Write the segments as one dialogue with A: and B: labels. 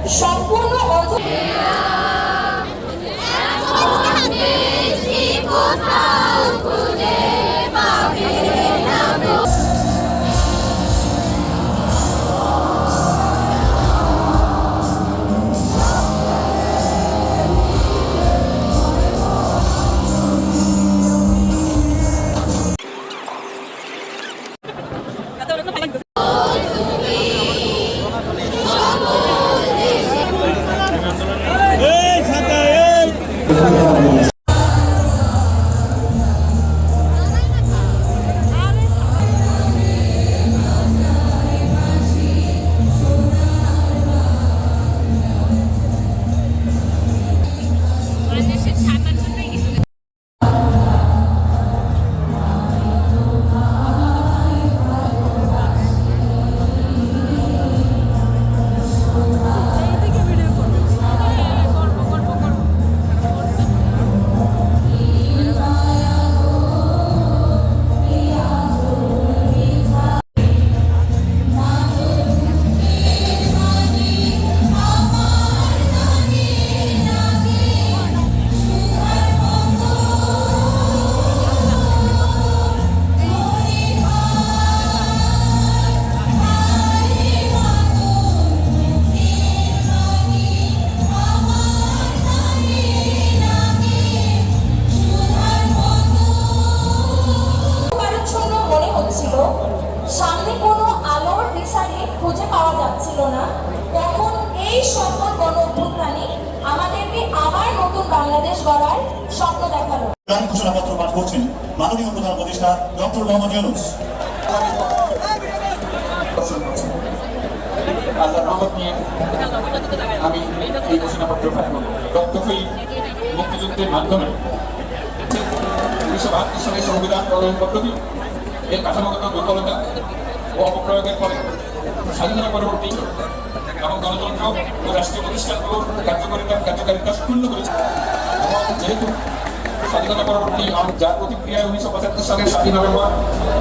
A: সম্পূর্ণ অন্ধ সামনে কোনো আলোর দিশারি খুঁজে পাওয়া যাচ্ছিল না। তখন এই সকল গণ অভ্যুত্থানই আমাদেরকে আবার নতুন বাংলাদেশ গড়ার স্বপ্ন দেখালো।
B: ঘোষণাপত্র পাঠ করছেন মাননীয় প্রধান উপদেষ্টা ডক্টর মোহাম্মদ ইউনূস।
C: আল্লাহর রহমত নিয়ে আমি এই ঘোষণাপত্র পাঠ করব। রক্তক্ষয়ী মুক্তিযুদ্ধের মাধ্যমে 1972 সালে সংবিধান প্রণয়ন পদ্ধতি এর কাঠামোগত দুর্বলতা ও অপপ্রয়োগের ফলে স্বাধীনতা পরবর্তী এবং গণতন্ত্র ও রাষ্ট্রীয় প্রতিষ্ঠানগুলোর কার্যকারিতা শূন্য করেছে। যেহেতু স্বাধীনতা পরবর্তী যার প্রতিক্রিয়ায় 1975 সালের 7 নভেম্বর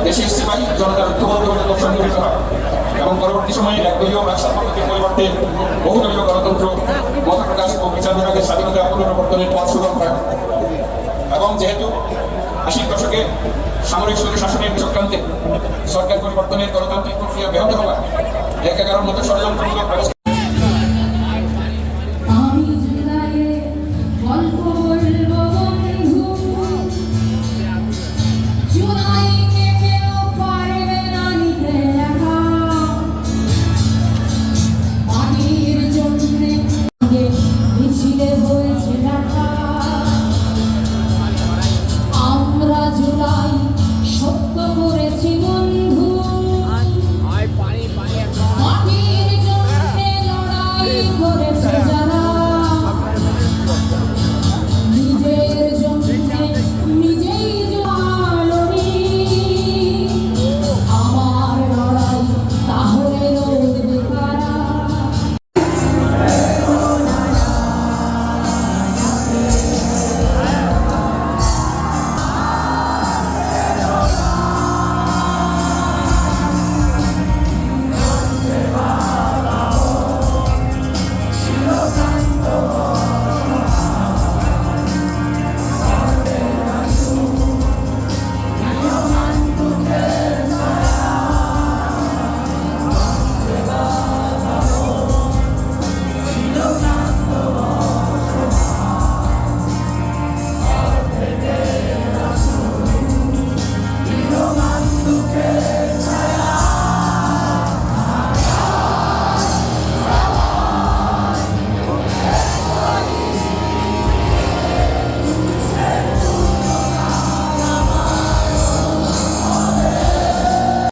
C: দেশের সিপাহী জনতার ঐক্যবদ্ধ সংগঠিত হয় এবং পরবর্তী সময়ে একদলীয় ব্যবসা পদ্ধতির পরিবর্তে বহুদলীয় গণতন্ত্র, মত প্রকাশ ও বিচার বিভাগের স্বাধীনতা পুনর্বর্তনের পথ সুগম হয় এবং যেহেতু 80 দশকে সামরিক স্বৈরশাসনের চক্রান্তে সরকার পরিবর্তনের গণতান্ত্রিক প্রক্রিয়া ব্যাহত হওয়া 11 মতো ষড়যন্ত্রমূলক ব্যবস্থা